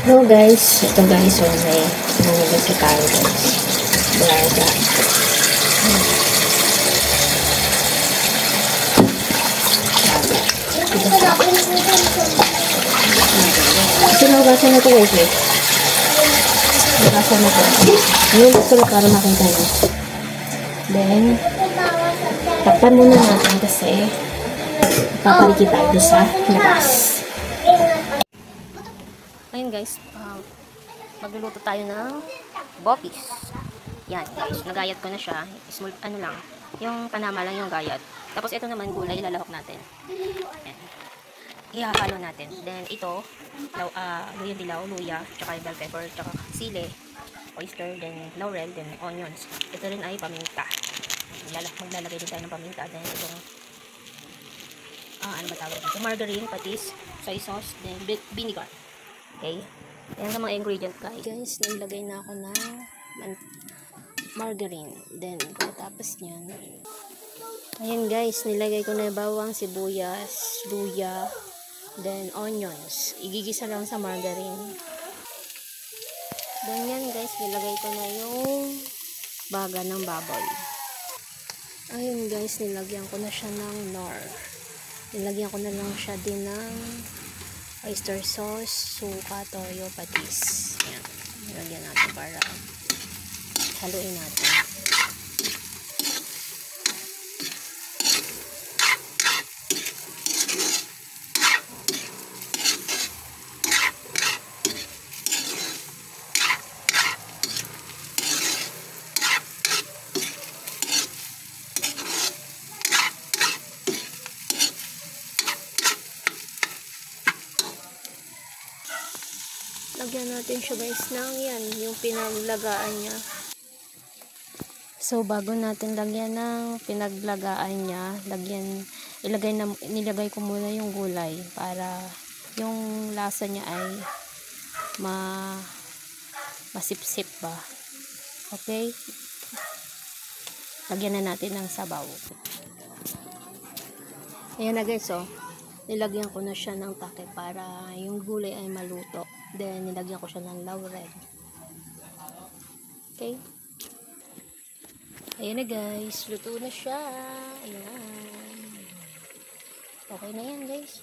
Hello guys, ito guys, so may nangyayag sa tayo guys. Braga. Sinugasan na ito guys eh. Sinugasan na ito. Ngayon gusto na para makita nyo. Then, takpan muna natin kasi papalikit tayo sa labas. Ayun guys, magluluto tayo ng bopis. Yan guys, nagayat ko na siya. Small, ano lang, yung panama lang yung gayat. Tapos ito naman gulay, ilalahok natin. Yan. Ihahalo natin. Then ito, luya dilaw, luya, tsaka bell pepper, tsaka sili, oyster, then laurel, then onions. Ito rin ay paminta. Maglalagay din tayo ng paminta. Then itong, ano ba tawag dito? Margarine, patis, soy sauce, then vinegar. Okay. Ayan ang mga ingredient guys. Guys, nilagay na ako ng margarine. Then, pagkatapos nyan, ayan guys, nilagay ko na yung bawang, sibuyas, luya, then onions. Igigisa lang sa margarine. Then yan guys, nilagay ko na yung baga ng baboy. Ayun guys, nilagyan ko na siya ng nor. Nilagyan ko na lang siya din ng oyster sauce, suka, toyo, patis. Yan. Nilagyan natin para haluin natin. Lagyan natin siya guys ng yan, yung pinaglagaan niya. So, bago natin lagyan ng pinaglagaan niya, nilagay ko muna yung gulay para yung lasa niya ay masipsip ba. Okay? Lagyan na natin ng sabaw. Ayan na guys, oh. Nilagyan ko na siya ng take para yung gulay ay maluto. Then, nilagyan ko siya ng laurel. Okay? Ayan na guys. Luto na siya. Ayan. Okay na yan guys.